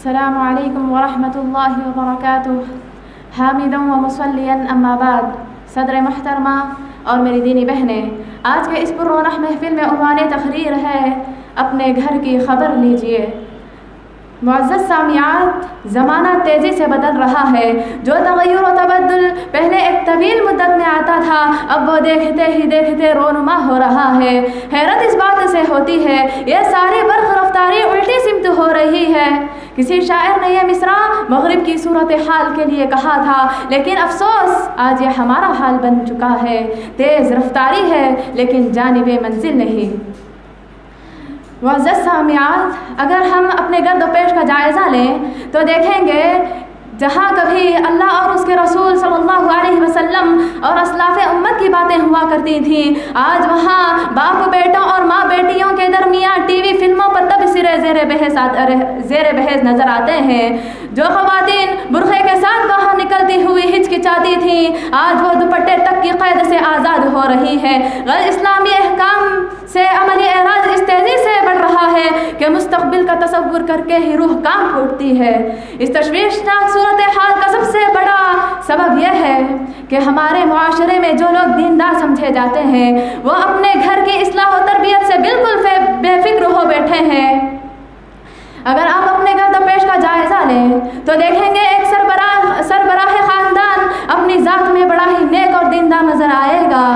السلام علیکم ورحمۃ اللہ وبرکاتہ۔ حامدا و مصلیا اما بعد۔ صدر محترمہ اور میری دینی بہنیں، آج کے اس پررونق محفل میں عنوان تقریر ہے اپنے گھر کی خبر لیجئے۔ معزز سامعات، زمانہ تیزی سے بدل رہا ہے۔ جو تغیر و تبدل پہلے ایک طویل مدت میں آتا تھا، اب وہ دیکھتے ہی دیکھتے رونما ہو رہا ہے۔ حیرت اس بات سے ہوتی ہے یہ ساری برق رفتاری الٹی سمت ہو رہی ہے۔ کسی شاعر نے یہ مصرع مغرب کی صورتحال کے لیے کہا تھا، لیکن افسوس آج یہ ہمارا حال بن چکا ہے۔ تیز رفتاری ہے لیکن جانب منزل نہیں۔ معزز سامعات، اگر ہم اپنے گرد و پیش کا جائزہ لیں تو دیکھیں گے جہاں کبھی اللہ اور اس کے رسول صلی اللہ علیہ وسلم اور اسلاف امت کی باتیں ہوا کرتی تھیں، آج وہاں باپ بیٹوں اور ماں بیٹیوں کے درمیان ٹی وی فلموں پر تبصرے زیر بحث نظر آتے ہیں۔ جو خواتین برقعے کے ساتھ باہر نکلتی ہوئی ہچکچاتی تھیں، آج وہ دوپٹے تک کی قید سے آزاد ہو رہی ہے۔ غیر اسلامی احکام سے عملی اعراض اس تیزی سے بڑھ رہا ہے کہ مستقبل کا تصور کر کے ہی روح کانپ اٹھتی ہے۔ اس تشویشناک صورتحال کا سب سے بڑا سبب یہ ہے کہ ہمارے معاشرے میں جو لوگ دیندار سمجھے جاتے ہیں وہ اپنے گھر کی اصلاح و تربیت سے بالکل بے فکر ہو بیٹھے ہیں۔ اگر آپ اپنے گرد و پیش کا جائزہ لیں تو دیکھیں گے ایک سربراہ خاندان اپنی ذات میں بڑا ہی نیک اور دیندار نظر آئے گا،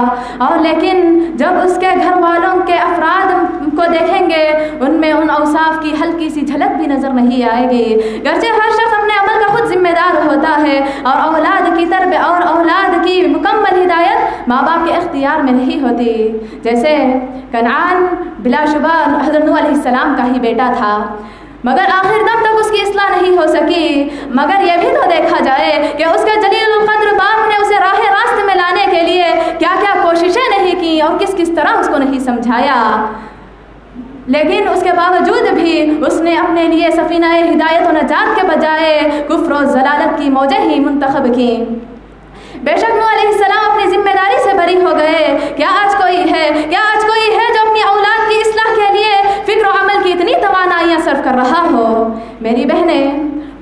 اور لیکن جب اس کے گھر والوں کے افراد کو دیکھیں گے ان میں ان اوصاف کی ہلکی سی جھلک بھی نظر نہیں آئے گی۔ گرچہ ہر شخص اپنے عمل کا خود ذمہ دار ہوتا ہے اور اولاد کی تربیت اور اولاد کی مکمل ہدایت ماں باپ کے اختیار میں نہیں ہوتی۔ جیسے کنعان بلا شبہ حضرت نوح علیہ السلام کا ہی بیٹا تھا، مگر آخر دم تک اس کی اصلاح نہیں ہو سکی۔ مگر یہ بھی تو دیکھا جائے کہ اس کے جلیل القدر باپ نے اسے راہ راست میں لانے کے لیے کیا کیا کوششیں نہیں کی اور کس کس طرح اس کو نہیں سمجھایا، لیکن اس کے باوجود بھی اس نے اپنے لیے سفینہ ہدایت و نجات کے بجائے کفر و ضلالت کی موجیں ہی منتخب کی۔ بے شک نوح علیہ السلام اپنی ذمہ داری سے بری ہو گئے۔ کیا آج کوئی ہے جو اپنی اولاد کی اصلاح کے لیے فکر و عمل کی اتنی توانائیاں صرف کر رہا ہو؟ میری بہنیں،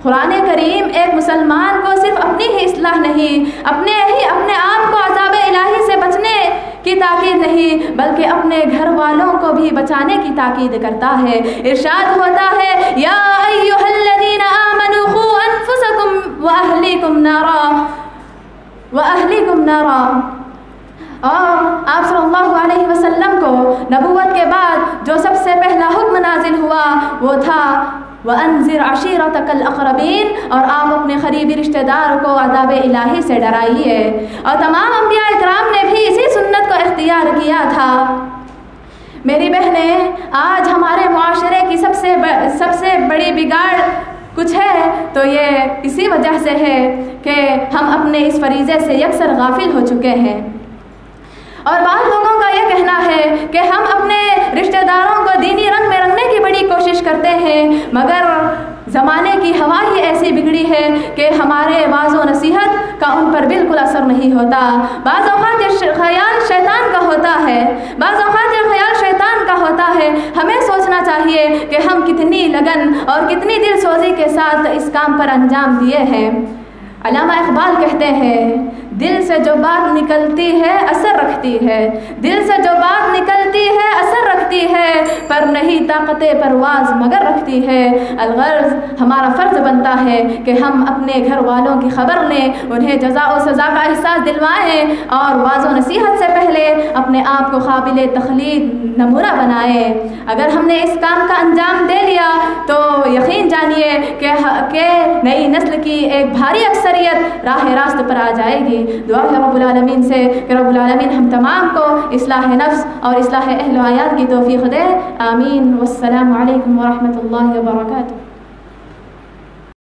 قرآن کریم ایک مسلمان کو صرف اپنی ہی اصلاح نہیں، اپنے آپ کو عذاب الہی سے بچنے کی تاکید نہیں بلکہ اپنے گھر والوں کو بھی بچانے کی تاکید کرتا ہے۔ ارشاد ہوتا ہے، یا ایھا الذین آمنوا قوا انفسکم واہلیکم نارا۔ اور آپ صلی اللہ علیہ وسلم کو نبوت کے بعد جو سب سے پہلا حکم نازل ہوا وہ تھا وَأَنذِرْ عَشِيرَتَكَ الْأَقْرَبِينَ، اور آپ اپنے قریبی رشتہ دار کو عذاب الہی سے ڈرائیے۔ اور تمام انبیاء اکرام نے بھی اسی سنت کو اختیار کیا تھا۔ میری بہنیں، آج ہمارے معاشرے کی سب سے بڑی بگاڑ کچھ ہے تو یہ اسی وجہ سے ہے کہ ہم اپنے اس فریضے سے یکسر غافل ہو چکے ہیں۔ اور بعض لوگوں کا یہ کہنا ہے کہ ہم اپنے رشتہ داروں کو دینی رنگ میں رنگنے کی بڑی کوشش کرتے ہیں، مگر زمانے کی ہوا ہی ایسی بگڑی ہے کہ ہمارے واعظ و نصیحت کا ان پر بالکل اثر نہیں ہوتا۔ بعض اوقات یہ خیال شیطان کا ہوتا ہے۔ ہمیں سوچنا چاہیے کہ ہم کتنی لگن اور کتنی دل سوزی کے ساتھ اس کام پر انجام دیے ہیں۔ علامہ اقبال کہتے ہیں، دل سے جو بات نکلتی ہے اثر رکھتی ہے، دل سے جو بات نکلتی ہے اثر رکھتی ہے، پر نہیں طاقت پرواز مگر رکھتی ہے۔ الغرض ہمارا فرض بنتا ہے کہ ہم اپنے گھر والوں کی خبر لیں، انہیں جزا و سزا کا احساس دلوائیں، اور واعظ و نصیحت سے پہلے اپنے آپ کو قابل تقلید نمونہ بنائیں۔ اگر ہم نے اس کام کا انجام دے لیا تو یقین جانیے کہ نئی نسل کی ایک بھاری اکثریت راہ راست پر آ جائے گی۔ دعا ہے رب العالمین سے کہ رب العالمین ہم تمام کو اصلاح نفس اور اصلاح اہل و عیال کی توفیق دے۔ آمین۔ والسلام علیکم ورحمۃ اللہ وبرکاتہ۔